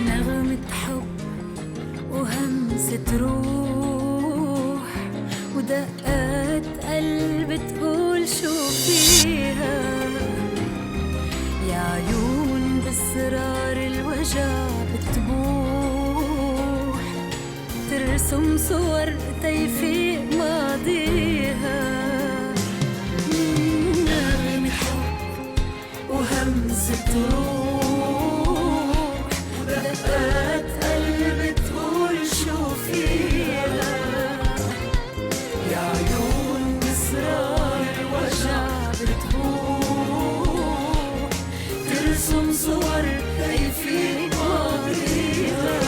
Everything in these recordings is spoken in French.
نغمة حب وهمسة روح ودقات قلب تقول شو فيها يا عيون بأسرار الوجع بتبوح ترسم صور تيفيق ماضيها نغمة حب وهمسة روح ودقات قلب تقول شو فيها يا عيون بأسرار الوجع بتبوح ترسم صور تيفيق ماضيها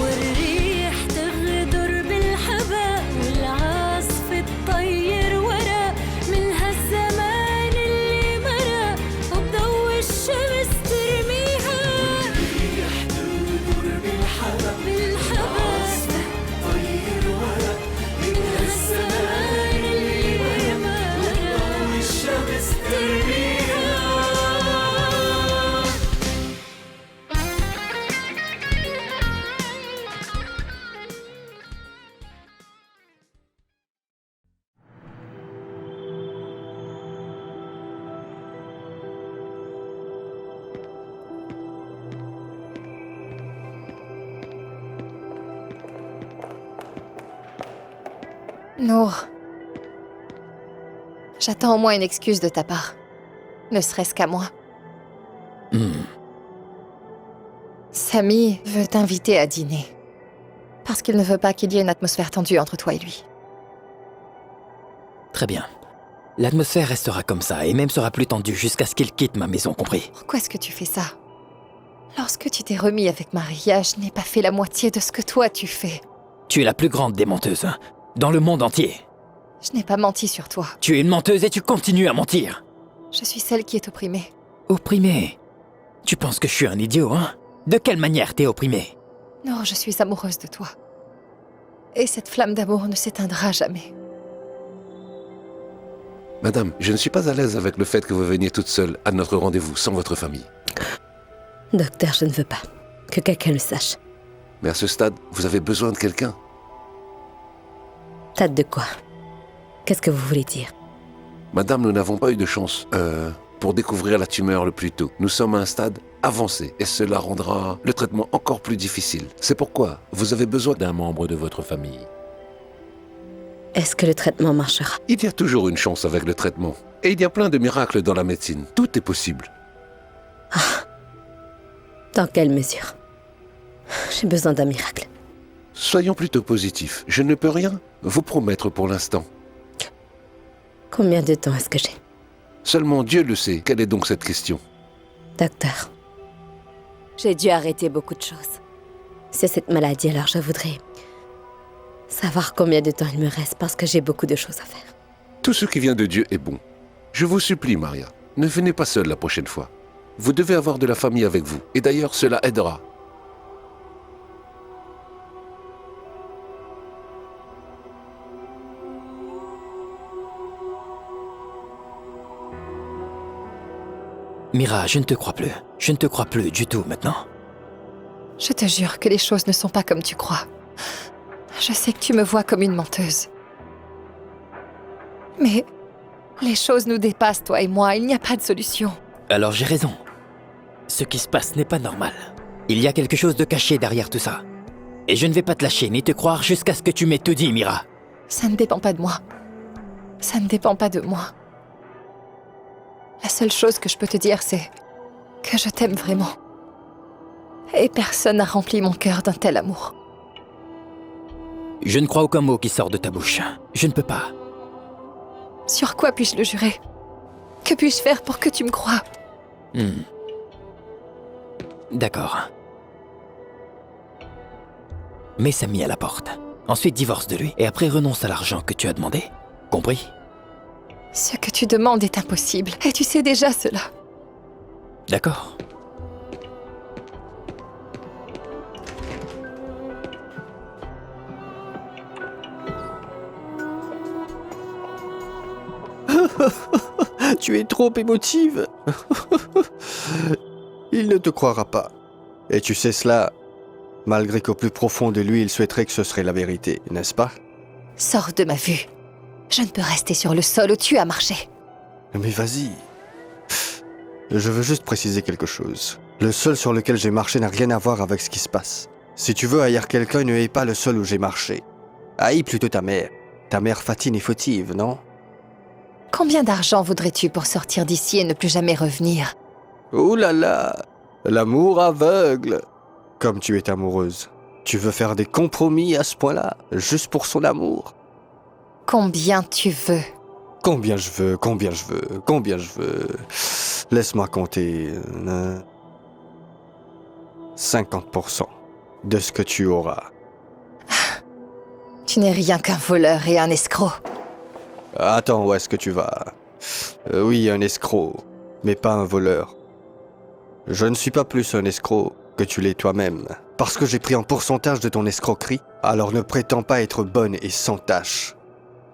والريح تغدر بالحباء والعاصف تطير ورا من هالزمان اللي مرق وبضوء الشمس ترميها والريح تغدر بالحباء تطير ورا من هالزمان اللي مرق وبضوء الشمس ترميها Nour, j'attends au moins une excuse de ta part. Ne serait-ce qu'à moi. Samy veut t'inviter à dîner. Parce qu'il ne veut pas qu'il y ait une atmosphère tendue entre toi et lui. Très bien. L'atmosphère restera comme ça, et même sera plus tendue jusqu'à ce qu'il quitte ma maison, compris? Pourquoi est-ce que tu fais ça? Lorsque tu t'es remis avec Maria, je n'ai pas fait la moitié de ce que toi tu fais. Tu es la plus grande des menteuses, hein, dans le monde entier. Je n'ai pas menti sur toi. Tu es une menteuse et tu continues à mentir. Je suis celle qui est opprimée. Opprimée? Tu penses que je suis un idiot, hein? De quelle manière t'es opprimée? Nour, je suis amoureuse de toi. Et cette flamme d'amour ne s'éteindra jamais. Madame, je ne suis pas à l'aise avec le fait que vous veniez toute seule à notre rendez-vous sans votre famille. Docteur, je ne veux pas que quelqu'un le sache. Mais à ce stade, vous avez besoin de quelqu'un. Tâte de quoi? Qu'est-ce que vous voulez dire? Madame, nous n'avons pas eu de chance pour découvrir la tumeur le plus tôt. Nous sommes à un stade avancé et cela rendra le traitement encore plus difficile. C'est pourquoi vous avez besoin d'un membre de votre famille. Est-ce que le traitement marchera? Il y a toujours une chance avec le traitement. Et il y a plein de miracles dans la médecine. Tout est possible. Dans quelle mesure? J'ai besoin d'un miracle. Soyons plutôt positifs. Je ne peux rien vous promettre pour l'instant. Combien de temps est-ce que j'ai? Seulement Dieu le sait. Quelle est donc cette question? Docteur, j'ai dû arrêter beaucoup de choses. C'est cette maladie, alors je voudrais savoir combien de temps il me reste parce que j'ai beaucoup de choses à faire. Tout ce qui vient de Dieu est bon. Je vous supplie, Maria, ne venez pas seule la prochaine fois. Vous devez avoir de la famille avec vous. Et d'ailleurs, cela aidera. Mira, je ne te crois plus. Je ne te crois plus du tout maintenant. Je te jure que les choses ne sont pas comme tu crois. Je sais que tu me vois comme une menteuse. Mais les choses nous dépassent, toi et moi. Il n'y a pas de solution. Alors j'ai raison. Ce qui se passe n'est pas normal. Il y a quelque chose de caché derrière tout ça. Et je ne vais pas te lâcher ni te croire jusqu'à ce que tu m'aies tout dit, Mira. Ça ne dépend pas de moi. Ça ne dépend pas de moi. La seule chose que je peux te dire, c'est que je t'aime vraiment. Et personne n'a rempli mon cœur d'un tel amour. Je ne crois aucun mot qui sort de ta bouche. Je ne peux pas. Sur quoi puis-je le jurer? Que puis-je faire pour que tu me croies? D'accord. Mets Samy à la porte. Ensuite divorce de lui. Et après renonce à l'argent que tu as demandé. Compris? Ce que tu demandes est impossible. Et tu sais déjà cela. D'accord. Tu es trop émotive. Il ne te croira pas. Et tu sais cela, malgré qu'au plus profond de lui, il souhaiterait que ce serait la vérité, n'est-ce pas? Sors de ma vue. Je ne peux rester sur le sol où tu as marché. Mais vas-y. Je veux juste préciser quelque chose. Le sol sur lequel j'ai marché n'a rien à voir avec ce qui se passe. Si tu veux haïr quelqu'un, ne hais pas le sol où j'ai marché. Haïs plutôt ta mère. Ta mère fatine et fautive, non? Combien d'argent voudrais-tu pour sortir d'ici et ne plus jamais revenir? Ouh là là! L'amour aveugle! Comme tu es amoureuse. Tu veux faire des compromis à ce point-là, juste pour son amour? Combien tu veux? Combien je veux, combien je veux, combien je veux. Laisse-moi compter. 50% de ce que tu auras. Tu n'es rien qu'un voleur et un escroc. Attends, où est-ce que tu vas? Oui, un escroc, mais pas un voleur. Je ne suis pas plus un escroc que tu l'es toi-même. Parce que j'ai pris un pourcentage de ton escroquerie, alors ne prétends pas être bonne et sans tache.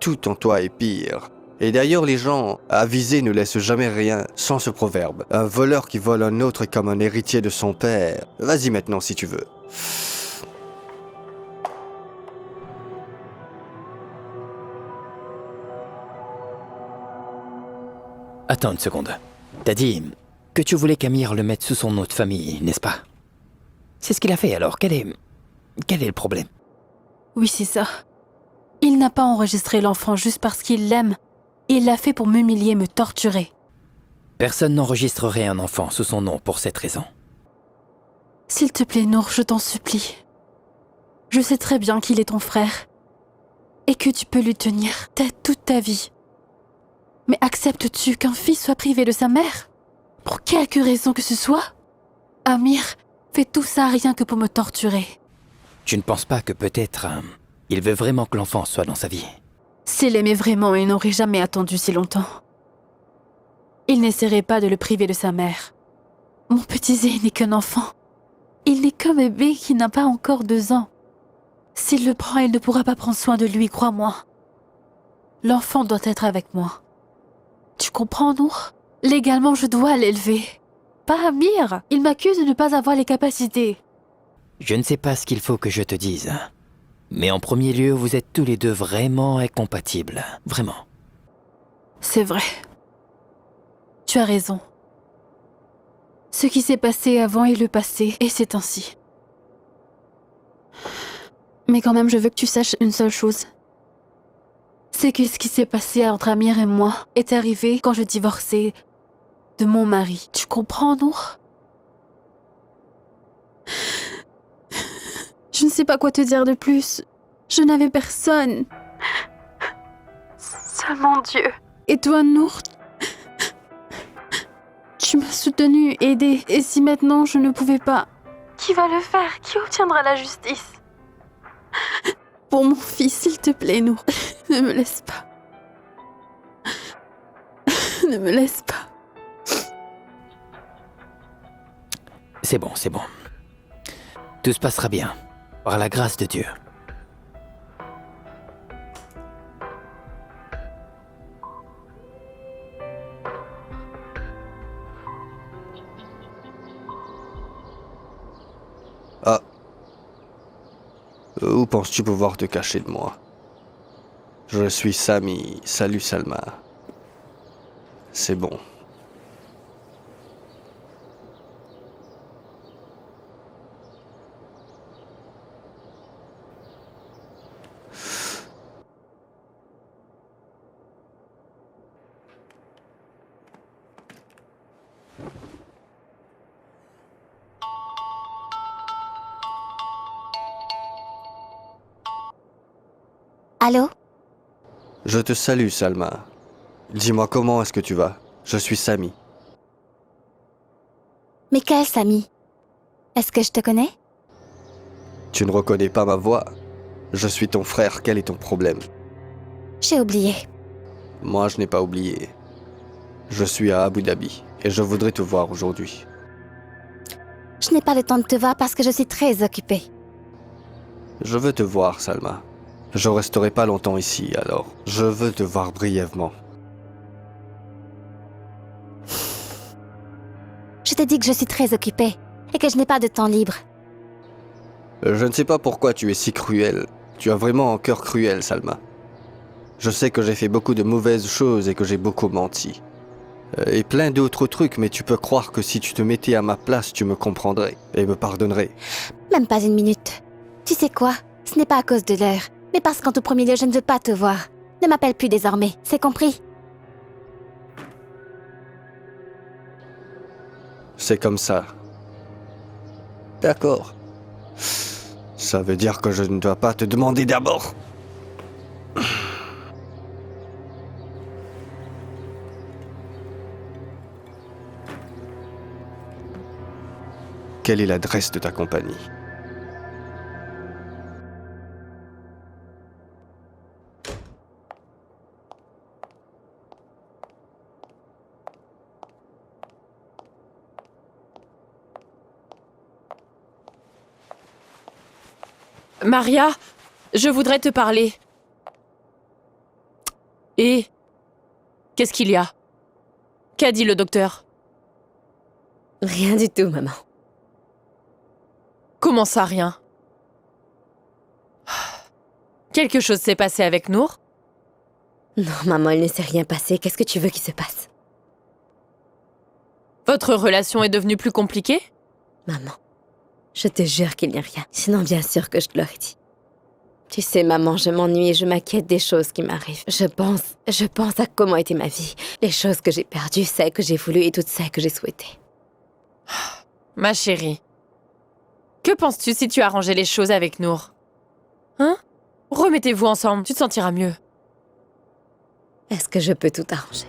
Tout en toi est pire. Et d'ailleurs, les gens avisés ne laissent jamais rien sans ce proverbe. Un voleur qui vole un autre est comme un héritier de son père. Vas-y maintenant si tu veux. Attends une seconde. T'as dit que tu voulais qu'Amir le mette sous son nom de famille, n'est-ce pas? C'est ce qu'il a fait alors. Quel est le problème? Oui, c'est ça. Il n'a pas enregistré l'enfant juste parce qu'il l'aime. Il l'a fait pour m'humilier, me torturer. Personne n'enregistrerait un enfant sous son nom pour cette raison. S'il te plaît, Nour, je t'en supplie. Je sais très bien qu'il est ton frère et que tu peux lui tenir tête toute ta vie. Mais acceptes-tu qu'un fils soit privé de sa mère? Pour quelque raison que ce soit? Amir fait tout ça rien que pour me torturer. Tu ne penses pas que peut-être il veut vraiment que l'enfant soit dans sa vie? S'il l'aimait vraiment, il n'aurait jamais attendu si longtemps. Il n'essaierait pas de le priver de sa mère. Mon petit Zé n'est qu'un enfant. Il n'est qu'un bébé qui n'a pas encore 2 ans. S'il le prend, il ne pourra pas prendre soin de lui, crois-moi. L'enfant doit être avec moi. Tu comprends, Nour? Légalement, je dois l'élever. Pas Amir. Il m'accuse de ne pas avoir les capacités. Je ne sais pas ce qu'il faut que je te dise. Mais en premier lieu, vous êtes tous les deux vraiment incompatibles. Vraiment. C'est vrai. Tu as raison. Ce qui s'est passé avant est le passé, et c'est ainsi. Mais quand même, je veux que tu saches une seule chose. C'est que ce qui s'est passé entre Amir et moi est arrivé quand je divorçais de mon mari. Tu comprends, Nour? Je ne sais pas quoi te dire de plus. Je n'avais personne. Seulement Dieu. Et toi, Nour, tu m'as soutenue, aidée. Et si maintenant je ne pouvais pas, qui va le faire? Qui obtiendra la justice? Pour mon fils, s'il te plaît, Nour, ne me laisse pas. Ne me laisse pas. C'est bon, c'est bon. Tout se passera bien, par la grâce de Dieu. Ah. Où penses-tu pouvoir te cacher de moi? Je suis Sami. Salut Salma. C'est bon. Allô? Je te salue, Salma. Dis-moi comment est-ce que tu vas? Je suis Sami. Mais quel Sami? Est-ce que je te connais? Tu ne reconnais pas ma voix? Je suis ton frère, quel est ton problème? J'ai oublié. Moi, je n'ai pas oublié. Je suis à Abu Dhabi et je voudrais te voir aujourd'hui. Je n'ai pas le temps de te voir parce que je suis très occupée. Je veux te voir, Salma. Je resterai pas longtemps ici, alors je veux te voir brièvement. Je te dis que je suis très occupée. et que je n'ai pas de temps libre. Je ne sais pas pourquoi tu es si cruel. Tu as vraiment un cœur cruel, Salma. Je sais que j'ai fait beaucoup de mauvaises choses et que j'ai beaucoup menti. Et plein d'autres trucs, mais tu peux croire que si tu te mettais à ma place, tu me comprendrais et me pardonnerais. Même pas une minute. Tu sais quoi? Ce n'est pas à cause de l'heure, mais parce qu'en tout premier lieu, je ne veux pas te voir. Ne m'appelle plus désormais, c'est compris? C'est comme ça. D'accord. Ça veut dire que je ne dois pas te demander d'abord. Quelle est l'adresse de ta compagnie? Maria, je voudrais te parler. Et qu'est-ce qu'il y a? Qu'a dit le docteur? Rien du tout, maman. Comment ça, rien? Quelque chose s'est passé avec Nour? Non, maman, il ne s'est rien passé. Qu'est-ce que tu veux qu'il se passe? Votre relation est devenue plus compliquée? Maman, je te jure qu'il n'y a rien. Sinon, bien sûr que je te l'aurais dit. Tu sais, maman, je m'ennuie et je m'inquiète des choses qui m'arrivent. Je pense à comment était ma vie, les choses que j'ai perdues, celles que j'ai voulues et toutes celles que j'ai souhaitées. Ma chérie, que penses-tu si tu arrangeais les choses avec Nour? Hein? Remettez-vous ensemble, tu te sentiras mieux. Est-ce que je peux tout arranger?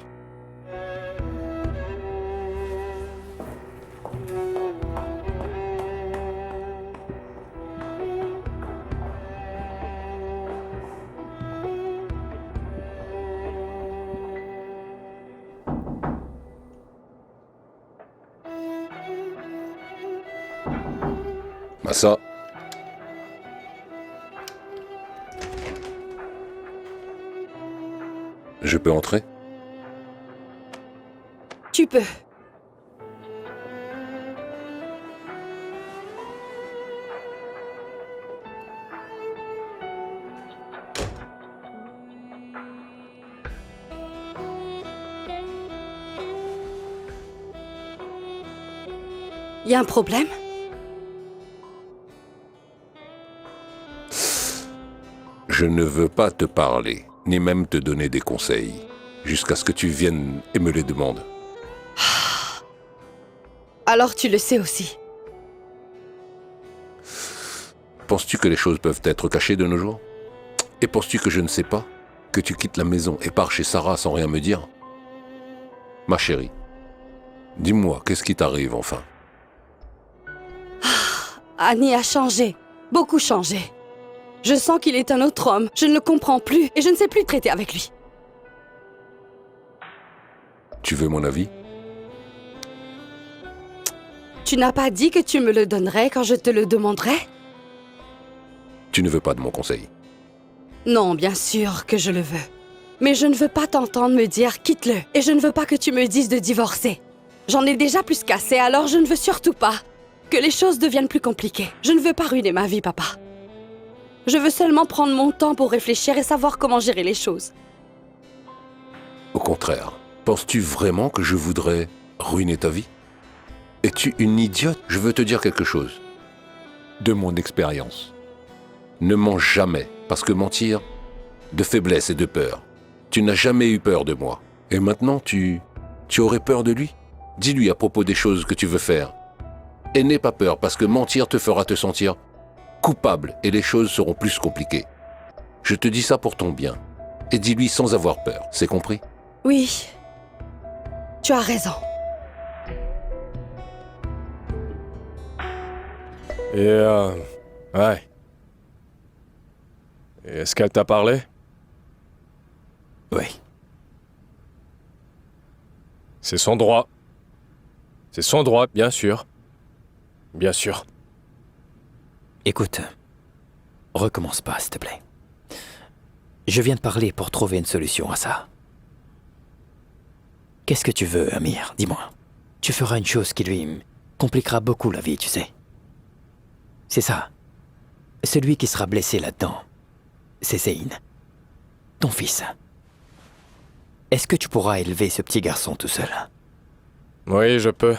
Massa. Je peux entrer? Tu peux. Y a un problème? Je ne veux pas te parler, ni même te donner des conseils, jusqu'à ce que tu viennes et me les demandes. Alors tu le sais aussi. Penses-tu que les choses peuvent être cachées de nos jours? Et penses-tu que je ne sais pas? Que tu quittes la maison et pars chez Sarah sans rien me dire? Ma chérie, dis-moi, qu'est-ce qui t'arrive enfin? Annie a changé. Beaucoup changé. Je sens qu'il est un autre homme. Je ne le comprends plus et je ne sais plus traiter avec lui. Tu veux mon avis? Tu n'as pas dit que tu me le donnerais quand je te le demanderais? Tu ne veux pas de mon conseil? Non, bien sûr que je le veux. Mais je ne veux pas t'entendre me dire « quitte-le » et je ne veux pas que tu me dises de divorcer. J'en ai déjà plus qu'assez, alors je ne veux surtout pas que les choses deviennent plus compliquées. Je ne veux pas ruiner ma vie, papa. Je veux seulement prendre mon temps pour réfléchir et savoir comment gérer les choses. Au contraire, penses-tu vraiment que je voudrais ruiner ta vie? Es-tu une idiote? Je veux te dire quelque chose. De mon expérience. Ne mens jamais, parce que mentir, de faiblesse et de peur. Tu n'as jamais eu peur de moi. Et maintenant, tu aurais peur de lui? Dis-lui à propos des choses que tu veux faire. Et n'aie pas peur, parce que mentir te fera te sentir coupable et les choses seront plus compliquées. Je te dis ça pour ton bien. Et dis-lui sans avoir peur, c'est compris? Oui, tu as raison. Et ouais. Et est-ce qu'elle t'a parlé? Oui. C'est son droit. C'est son droit, bien sûr. Bien sûr. Écoute, recommence pas, s'il te plaît. Je viens de parler pour trouver une solution à ça. Qu'est-ce que tu veux, Amir? Dis-moi. Tu feras une chose qui compliquera beaucoup la vie, tu sais. C'est ça. Celui qui sera blessé là-dedans, c'est Zayn, ton fils. Est-ce que tu pourras élever ce petit garçon tout seul? Oui, je peux.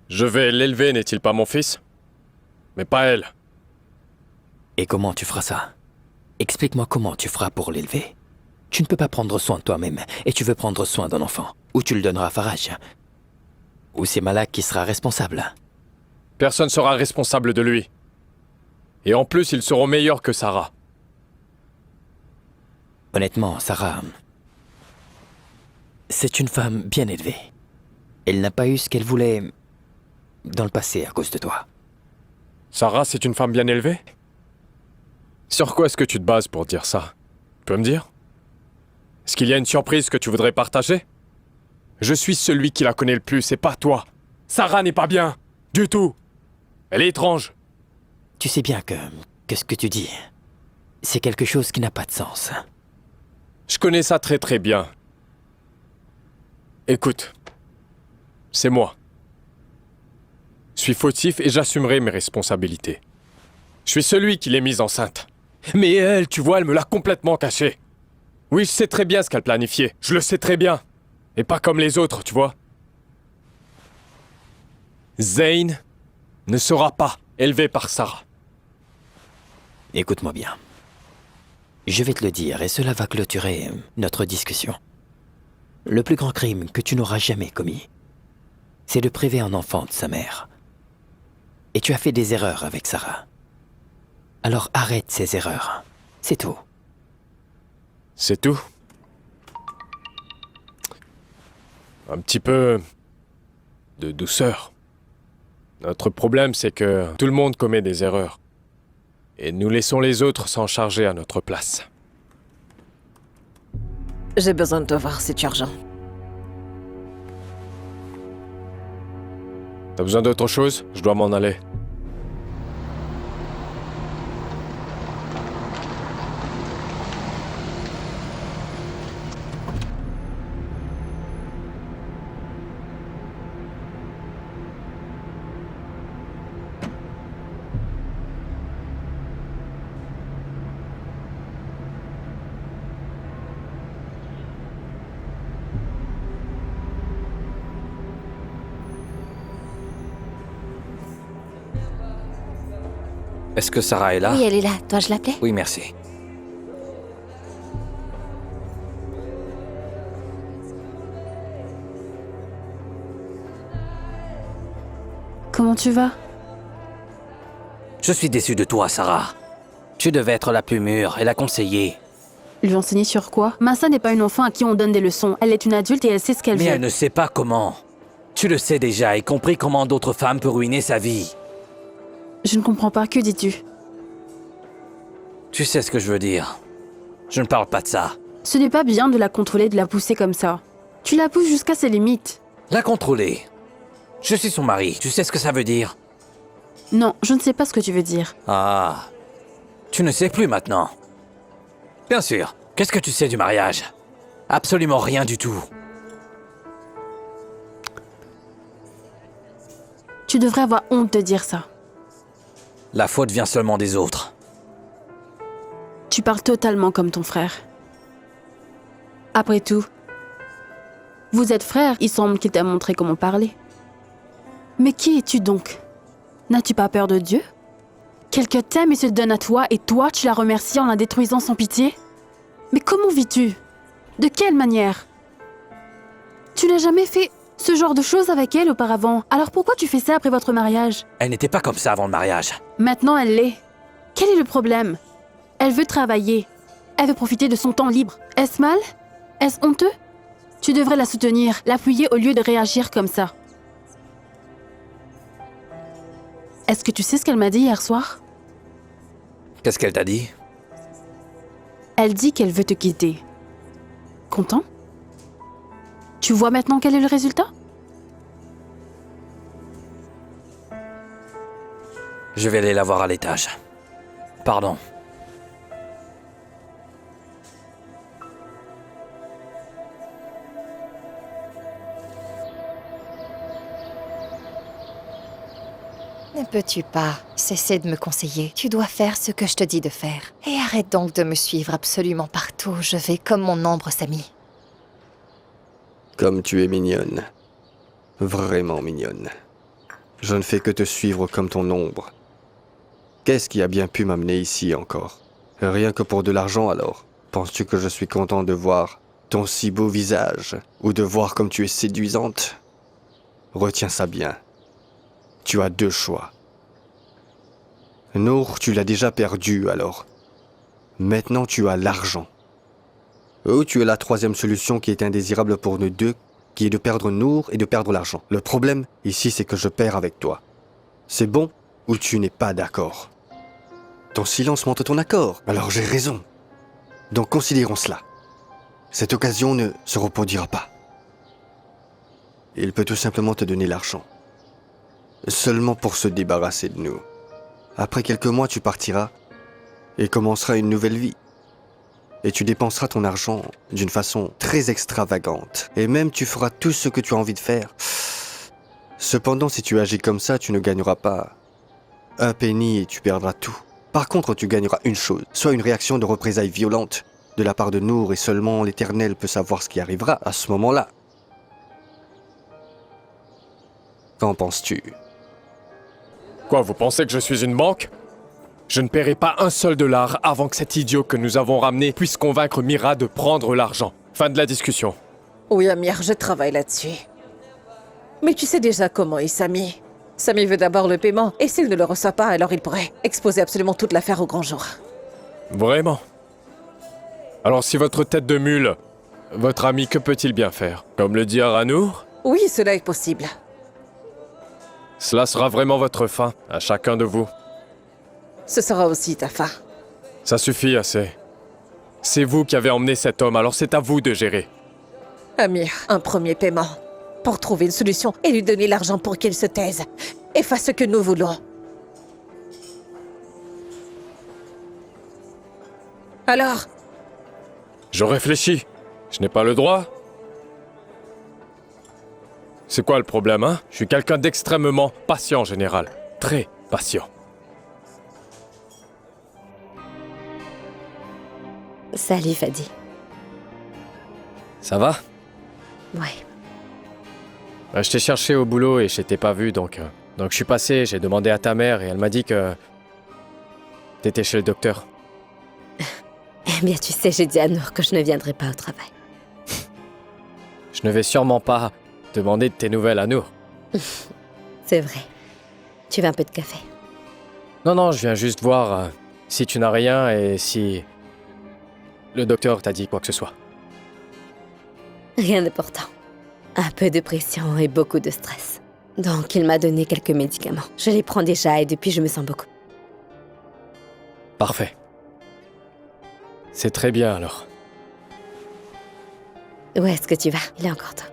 Je vais l'élever, n'est-il pas mon fils? Mais pas elle. Et comment tu feras ça? Explique-moi comment tu feras pour l'élever. Tu ne peux pas prendre soin de toi-même, et tu veux prendre soin d'un enfant. Ou tu le donneras à Faraj. Ou c'est Malak qui sera responsable. Personne sera responsable de lui. Et en plus, ils seront meilleurs que Sarah. Honnêtement, Sarah, c'est une femme bien élevée. Elle n'a pas eu ce qu'elle voulait dans le passé à cause de toi. Sarah, c'est une femme bien élevée? Sur quoi est-ce que tu te bases pour dire ça? Tu peux me dire? Est-ce qu'il y a une surprise que tu voudrais partager? Je suis celui qui la connaît le plus, et pas toi. Sarah n'est pas bien. Du tout. Elle est étrange. Tu sais bien que ce que tu dis, c'est quelque chose qui n'a pas de sens. Je connais ça très très bien. Écoute, c'est moi. Je suis fautif et j'assumerai mes responsabilités. Je suis celui qui l'ai mise enceinte. Mais elle, tu vois, elle me l'a complètement cachée. Oui, je sais très bien ce qu'elle planifiait. Je le sais très bien. Et pas comme les autres, tu vois. Zayn ne sera pas élevé par Sarah. Écoute-moi bien. Je vais te le dire et cela va clôturer notre discussion. Le plus grand crime que tu n'auras jamais commis, c'est de priver un enfant de sa mère. Et tu as fait des erreurs avec Sarah. Alors arrête ces erreurs. C'est tout. C'est tout? Un petit peu de douceur. Notre problème, c'est que tout le monde commet des erreurs. Et nous laissons les autres s'en charger à notre place. J'ai besoin de te voir, c'est urgent. T'as besoin d'autre chose? Je dois m'en aller. Est-ce que Sarah est là? Oui, elle est là. Dois-je l'appeler? Oui, merci. Comment tu vas? Je suis déçu de toi, Sarah. Tu devais être la plus mûre et la conseiller. Lui enseigner sur quoi? Massa n'est pas une enfant à qui on donne des leçons. Elle est une adulte et elle sait ce qu'elle Mais veut. elle ne sait pas comment. Tu le sais déjà, y compris comment d'autres femmes peuvent ruiner sa vie. Je ne comprends pas. Que dis-tu? Tu sais ce que je veux dire. Je ne parle pas de ça. Ce n'est pas bien de la contrôler, de la pousser comme ça. Tu la pousses jusqu'à ses limites. La contrôler. Je suis son mari. Tu sais ce que ça veut dire? Non, je ne sais pas ce que tu veux dire. Ah. Tu ne sais plus maintenant. Bien sûr. Qu'est-ce que tu sais du mariage? Absolument rien du tout. Tu devrais avoir honte de dire ça. La faute vient seulement des autres. Tu parles totalement comme ton frère. Après tout, vous êtes frères, il semble qu'il t'a montré comment parler. Mais qui es-tu donc? N'as-tu pas peur de Dieu? Quelqu'un t'aime et se donne à toi, et toi, tu la remercies en la détruisant sans pitié? Mais comment vis-tu? De quelle manière? Tu n'as jamais fait ce genre de choses avec elle auparavant, alors pourquoi tu fais ça après votre mariage? Elle n'était pas comme ça avant le mariage. Maintenant, elle l'est. Quel est le problème? Elle veut travailler. Elle veut profiter de son temps libre. Est-ce mal? Est-ce honteux? Tu devrais la soutenir, l'appuyer au lieu de réagir comme ça. Est-ce que tu sais ce qu'elle m'a dit hier soir? Qu'est-ce qu'elle t'a dit? Elle dit qu'elle veut te quitter. Content? Tu vois maintenant quel est le résultat? Je vais aller la voir à l'étage. Pardon. peux-tu pas cesser de me conseiller? Tu dois faire ce que je te dis de faire. Et arrête donc de me suivre absolument partout où je vais comme mon ombre, Samy. Comme tu es mignonne. Vraiment mignonne. Je ne fais que te suivre comme ton ombre. Qu'est-ce qui a bien pu m'amener ici encore? Rien que pour de l'argent alors. Penses-tu que je suis content de voir ton si beau visage ou de voir comme tu es séduisante? Retiens ça bien. Tu as deux choix. Nour, tu l'as déjà perdu alors. Maintenant tu as l'argent. Ou tu as la troisième solution qui est indésirable pour nous deux, qui est de perdre Nour et de perdre l'argent. Le problème ici, c'est que je perds avec toi. C'est bon ou tu n'es pas d'accord? Ton silence montre ton accord, alors j'ai raison. Donc considérons cela. Cette occasion ne se reproduira pas. Il peut tout simplement te donner l'argent. Seulement pour se débarrasser de nous. Après quelques mois, tu partiras et commenceras une nouvelle vie. Et tu dépenseras ton argent d'une façon très extravagante. Et même tu feras tout ce que tu as envie de faire. Cependant, si tu agis comme ça, tu ne gagneras pas un penny et tu perdras tout. Par contre, tu gagneras une chose, soit une réaction de représailles violente de la part de Nour et seulement l'Éternel peut savoir ce qui arrivera à ce moment-là. Qu'en penses-tu? Quoi, vous pensez que je suis une banque? Je ne paierai pas un seul dollar avant que cet idiot que nous avons ramené puisse convaincre Mira de prendre l'argent. Fin de la discussion. Oui, Amir, je travaille là-dessus. Mais tu sais déjà comment est Samy. Samy veut d'abord le paiement, et s'il ne le reçoit pas, alors il pourrait exposer absolument toute l'affaire au grand jour. Vraiment? Alors si votre tête de mule, votre ami, que peut-il bien faire? Comme le dit Aranour? Oui, cela est possible. Cela sera vraiment votre fin, à chacun de vous. Ce sera aussi ta fin. Ça suffit assez. C'est vous qui avez emmené cet homme, alors c'est à vous de gérer. Amir, un premier paiement. Pour trouver une solution et lui donner l'argent pour qu'il se taise et fasse ce que nous voulons. Alors? Je réfléchis. Je n'ai pas le droit. C'est quoi le problème, hein? Je suis quelqu'un d'extrêmement patient en général. Très patient. Salut, Fadi. Ça va? Ouais. Je t'ai cherché au boulot et je t'ai pas vu, donc je suis passé, j'ai demandé à ta mère et elle m'a dit que t'étais chez le docteur. Eh bien, tu sais, j'ai dit à Nour que je ne viendrai pas au travail. Je ne vais sûrement pas demander de tes nouvelles à Nour. C'est vrai. Tu veux un peu de café? Non, je viens juste voir si tu n'as rien et si le docteur t'a dit quoi que ce soit. Rien d'important. Un peu de pression et beaucoup de stress. Donc, il m'a donné quelques médicaments. Je les prends déjà et depuis, je me sens beaucoup. Parfait. C'est très bien alors. Où est-ce que tu vas? Il est encore tôt.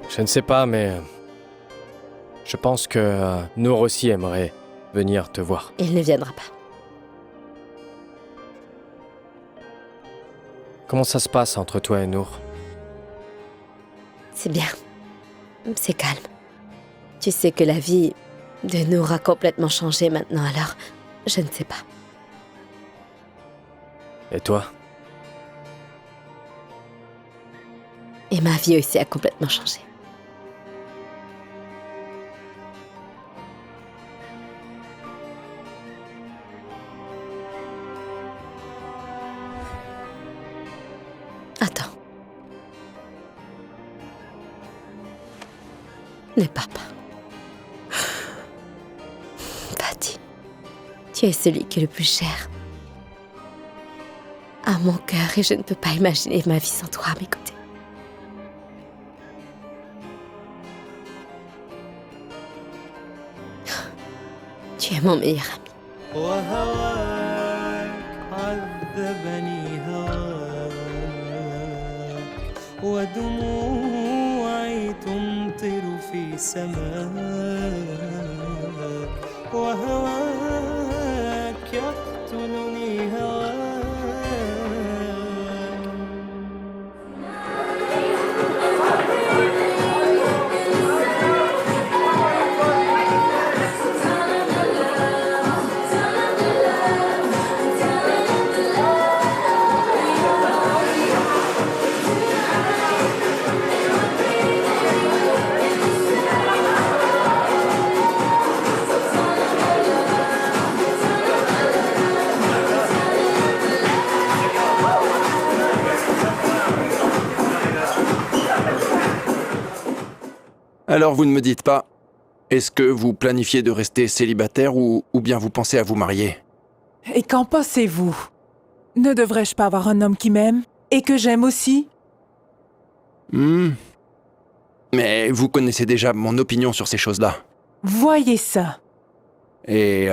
Je ne sais pas, mais je pense que Nour aussi aimerait venir te voir. Il ne viendra pas. Comment ça se passe entre toi et Nour? C'est bien. C'est calme. Tu sais que la vie de Nour a complètement changé maintenant, alors je ne sais pas. Et toi? Et ma vie aussi a complètement changé. Attends. Ne pars pas. Fadi, tu es celui qui est le plus cher à mon cœur et je ne peux pas imaginer ma vie sans toi à mes côtés. Tu es mon meilleur ami. وهواك عذبني هواك ودموعي تمطر في سماك وهواك يقتلني هواك Alors vous ne me dites pas, est-ce que vous planifiez de rester célibataire ou bien vous pensez à vous marier? Et qu'en pensez-vous? Ne devrais-je pas avoir un homme qui m'aime et que j'aime aussi? Mais vous connaissez déjà mon opinion sur ces choses-là. Voyez ça. Et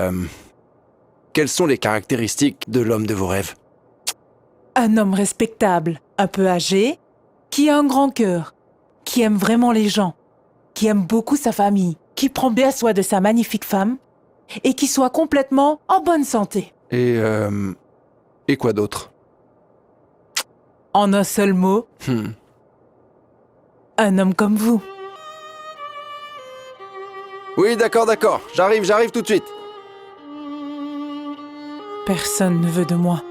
quelles sont les caractéristiques de l'homme de vos rêves? Un homme respectable, un peu âgé, qui a un grand cœur, qui aime vraiment les gens, qui aime beaucoup sa famille, qui prend bien soin de sa magnifique femme et qui soit complètement en bonne santé. Et quoi d'autre? En un seul mot, un homme comme vous. Oui, d'accord. J'arrive tout de suite. Personne ne veut de moi.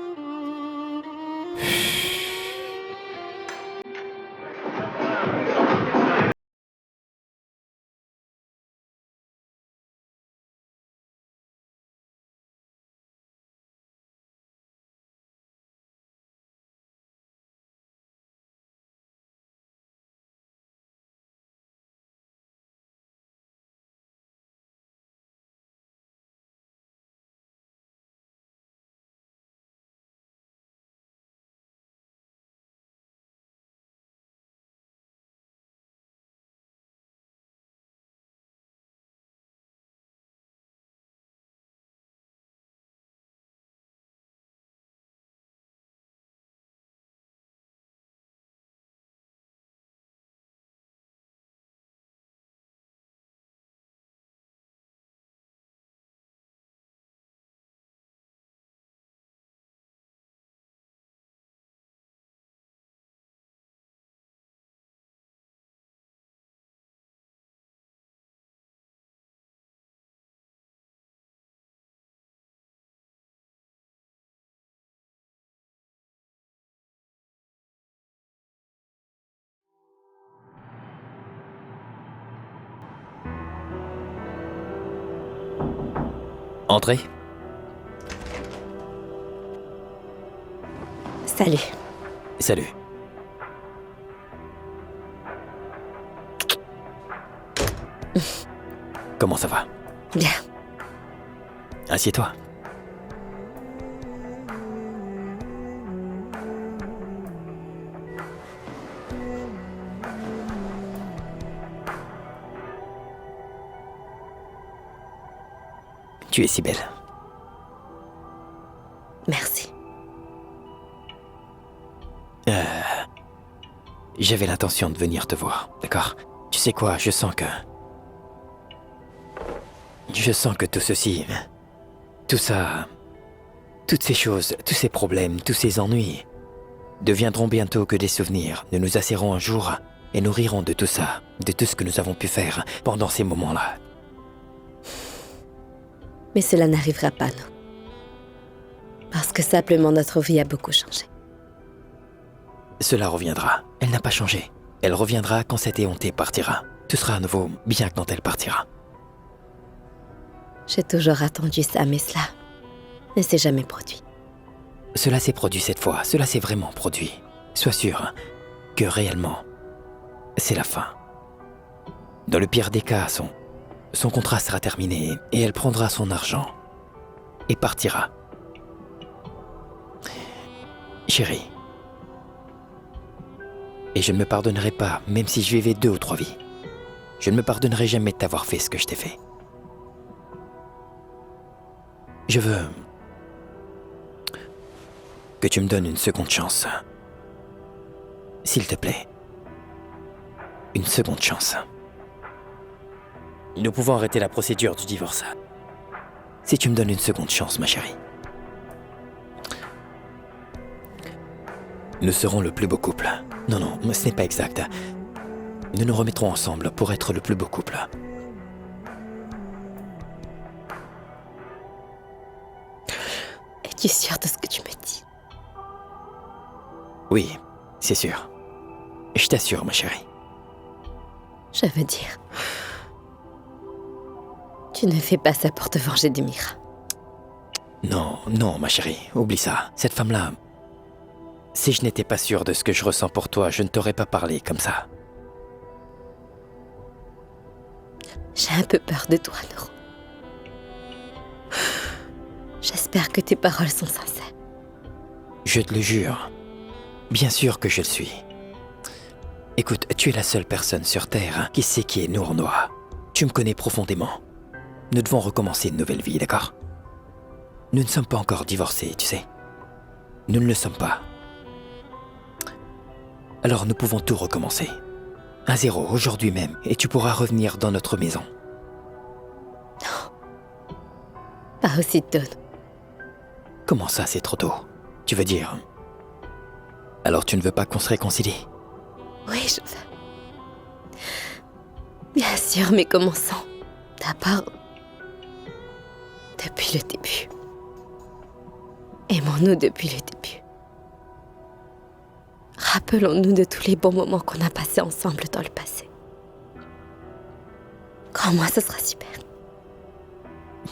Entrez. Salut. Salut. Comment ça va? Bien. Assieds-toi. Tu es si belle. Merci. J'avais l'intention de venir te voir, d'accord? Tu sais quoi, je sens que tout ceci, tout ça, toutes ces choses, tous ces problèmes, tous ces ennuis, deviendront bientôt que des souvenirs. Nous nous assiérons un jour et nous rirons de tout ça, de tout ce que nous avons pu faire pendant ces moments-là. Mais cela n'arrivera pas, non. Parce que simplement notre vie a beaucoup changé. Cela reviendra. Elle n'a pas changé. Elle reviendra quand cette éhontée partira. Tout sera à nouveau bien quand elle partira. J'ai toujours attendu ça, mais cela ne s'est jamais produit. Cela s'est produit cette fois. Cela s'est vraiment produit. Sois sûr que réellement, c'est la fin. Dans le pire des cas, son contrat sera terminé et elle prendra son argent et partira. Chérie. Et je ne me pardonnerai pas, même si je vivais 2 ou 3 vies. Je ne me pardonnerai jamais de t'avoir fait ce que je t'ai fait. Je veux que tu me donnes une seconde chance. S'il te plaît. Une seconde chance. Nous pouvons arrêter la procédure du divorce. Si tu me donnes une seconde chance, ma chérie. Nous serons le plus beau couple. Non, ce n'est pas exact. Nous nous remettrons ensemble pour être le plus beau couple. Es-tu sûre de ce que tu me dis? Oui, c'est sûr. Je t'assure, ma chérie. Je veux dire... Tu ne fais pas ça pour te venger des Mira. Non, ma chérie, oublie ça. Cette femme-là... Si je n'étais pas sûr de ce que je ressens pour toi, je ne t'aurais pas parlé comme ça. J'ai un peu peur de toi, Nour. J'espère que tes paroles sont sincères. Je te le jure. Bien sûr que je le suis. Écoute, tu es la seule personne sur Terre qui sait qui est Nour Noah. Tu me connais profondément. Nous devons recommencer une nouvelle vie, d'accord? Nous ne sommes pas encore divorcés, tu sais. Nous ne le sommes pas. Alors nous pouvons tout recommencer. À zéro, aujourd'hui même, et tu pourras revenir dans notre maison. Non. Pas aussitôt. Comment ça, c'est trop tôt? Tu veux dire... Alors tu ne veux pas qu'on se réconcilie? Oui, je veux. Bien sûr, mais commençons. D'abord, depuis le début. Aimons-nous depuis le début. Rappelons-nous de tous les bons moments qu'on a passés ensemble dans le passé. Crois-moi, ce sera super.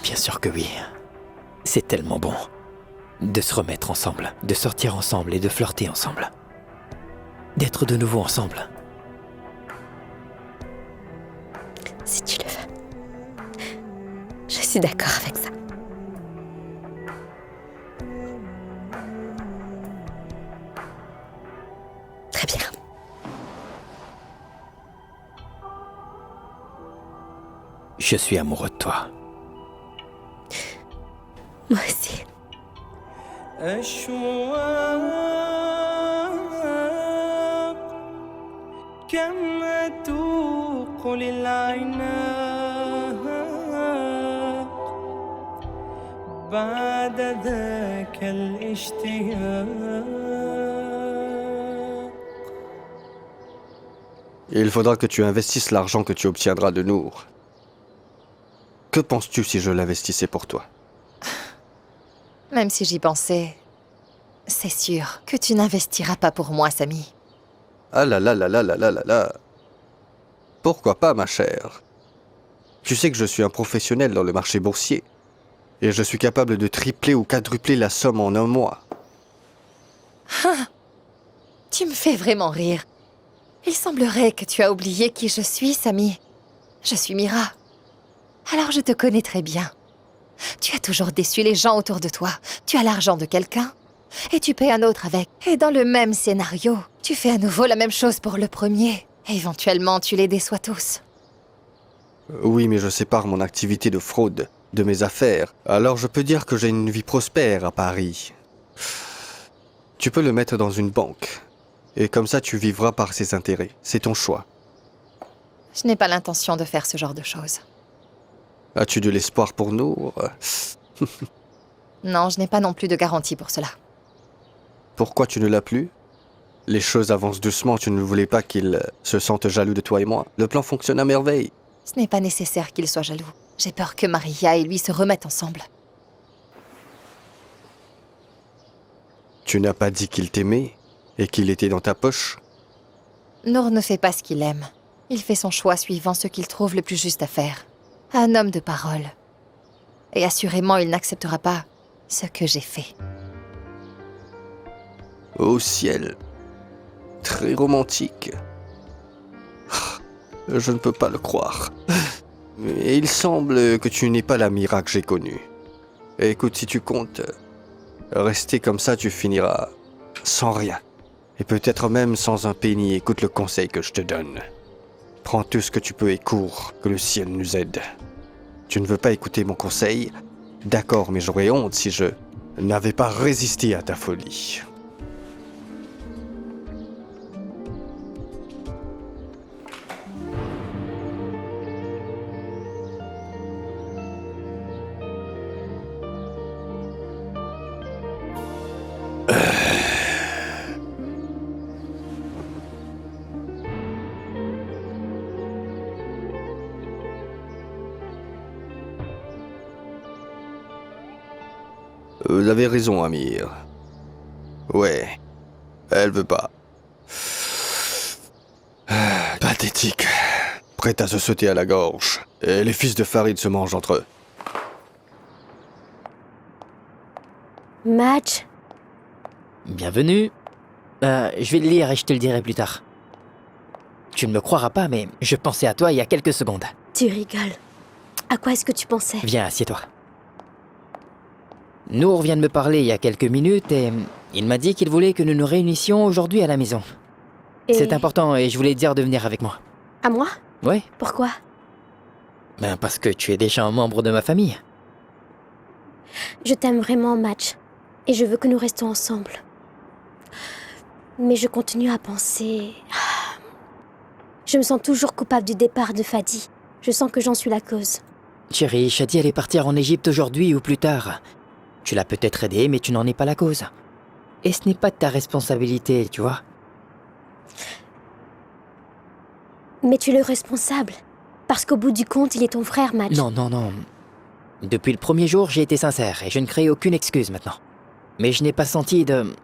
Bien sûr que oui. C'est tellement bon. De se remettre ensemble, de sortir ensemble et de flirter ensemble. D'être de nouveau ensemble. Si tu le veux. Je suis d'accord avec ça. Très bien. Je suis amoureux de toi. Moi aussi. أشواق كم أتوق للعناق بعد ذاك الاشتياق. Il faudra que tu investisses l'argent que tu obtiendras de Nour. Que penses-tu si je l'investissais pour toi? Même si j'y pensais, c'est sûr que tu n'investiras pas pour moi, Samy. Ah là là là là là là là là. Pourquoi pas, ma chère? Tu sais que je suis un professionnel dans le marché boursier. Et je suis capable de tripler ou quadrupler la somme en un mois. Ah, tu me fais vraiment rire. Il semblerait que tu as oublié qui je suis, Samy. Je suis Mira. Alors je te connais très bien. Tu as toujours déçu les gens autour de toi. Tu as l'argent de quelqu'un et tu paies un autre avec. Et dans le même scénario, tu fais à nouveau la même chose pour le premier. Et éventuellement, tu les déçois tous. Oui, mais je sépare mon activité de fraude de mes affaires. Alors je peux dire que j'ai une vie prospère à Paris. Tu peux le mettre dans une banque. Et comme ça, tu vivras par ses intérêts. C'est ton choix. Je n'ai pas l'intention de faire ce genre de choses. As-tu de l'espoir pour nous? Non, je n'ai pas non plus de garantie pour cela. Pourquoi tu ne l'as plus? Les choses avancent doucement, tu ne voulais pas qu'ils se sentent jaloux de toi et moi. Le plan fonctionne à merveille. Ce n'est pas nécessaire qu'il soit jaloux. J'ai peur que Maria et lui se remettent ensemble. Tu n'as pas dit qu'il t'aimait et qu'il était dans ta poche? Nour ne fait pas ce qu'il aime. Il fait son choix suivant ce qu'il trouve le plus juste à faire. Un homme de parole. Et assurément, il n'acceptera pas ce que j'ai fait. Au ciel. Très romantique. Je ne peux pas le croire. Mais il semble que tu n'es pas la Mira que j'ai connue. Écoute, si tu comptes rester comme ça, tu finiras sans rien. Et peut-être même sans un penny. Écoute le conseil que je te donne. Prends tout ce que tu peux et cours, que le ciel nous aide. Tu ne veux pas écouter mon conseil? D'accord, mais j'aurais honte si je n'avais pas résisté à ta folie. Vous avez raison, Amir. Ouais, elle veut pas. Pathétique. Prête à se sauter à la gorge. Et les fils de Farid se mangent entre eux. Match. Bienvenue. Je vais le lire et je te le dirai plus tard. Tu ne me croiras pas, mais je pensais à toi il y a quelques secondes. Tu rigoles. À quoi est-ce que tu pensais? Viens, assieds-toi. Nour vient de me parler il y a quelques minutes et il m'a dit qu'il voulait que nous nous réunissions aujourd'hui à la maison. Et- C'est important et je voulais te dire de venir avec moi. À moi? Ouais, Pourquoi? ben parce que tu es déjà un membre de ma famille. Je t'aime vraiment, Match. Et je veux que nous restions ensemble. Mais je continue à penser... Je me sens toujours coupable du départ de Fadi. Je sens que j'en suis la cause. Chérie, Shadi allait partir en Égypte aujourd'hui ou plus tard. Tu l'as peut-être aidé, mais tu n'en es pas la cause. Et ce n'est pas de ta responsabilité, tu vois. Mais tu es le responsable. Parce qu'au bout du compte, il est ton frère, Match. Non, non, non. Depuis le premier jour, j'ai été sincère et je ne crée aucune excuse maintenant. Mais je n'ai pas senti de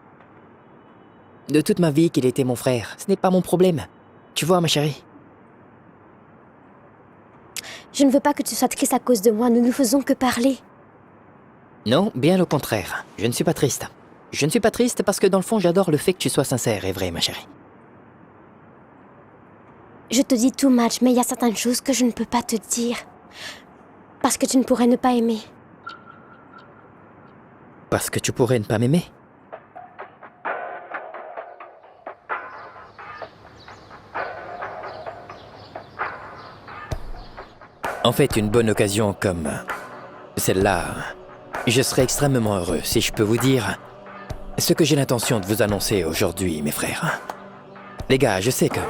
toute ma vie qu'il était mon frère. Ce n'est pas mon problème. Tu vois, ma chérie. Je ne veux pas que tu sois triste à cause de moi. Nous ne faisons que parler. Non, bien au contraire. Je ne suis pas triste. Je ne suis pas triste parce que dans le fond, j'adore le fait que tu sois sincère et vrai, ma chérie. Je te dis tout, Match, mais il y a certaines choses que je ne peux pas te dire. Parce que tu ne pourrais ne pas aimer. Parce que tu pourrais ne pas m'aimer. En fait, une bonne occasion comme celle-là, je serais extrêmement heureux si je peux vous dire ce que j'ai l'intention de vous annoncer aujourd'hui, mes frères. Les gars, je sais que...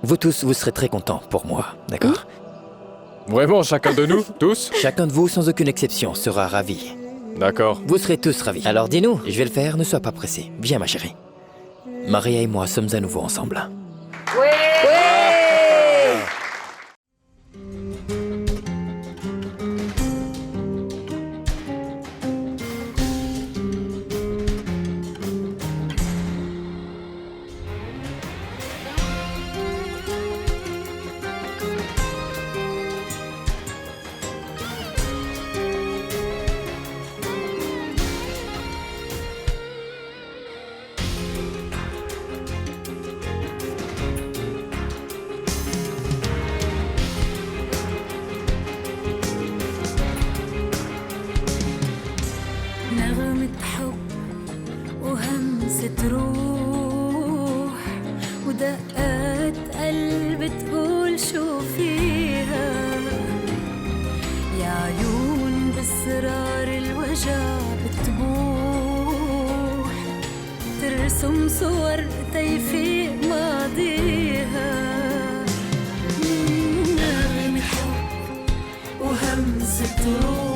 vous tous, vous serez très contents pour moi, d'accord? Vraiment, chacun de nous, tous? Chacun de vous, sans aucune exception, sera ravi. D'accord. Vous serez tous ravis. Alors dis-nous, je vais le faire, ne sois pas pressé. Viens, ma chérie. Maria et moi sommes à nouveau ensemble. نغمة حب وهمسة روح ودقات قلب تقول شو فيها يا عيون بأسرار الوجع بتبوح ترسم صور تيفيق ماضيها نغمة حب وهمسة روح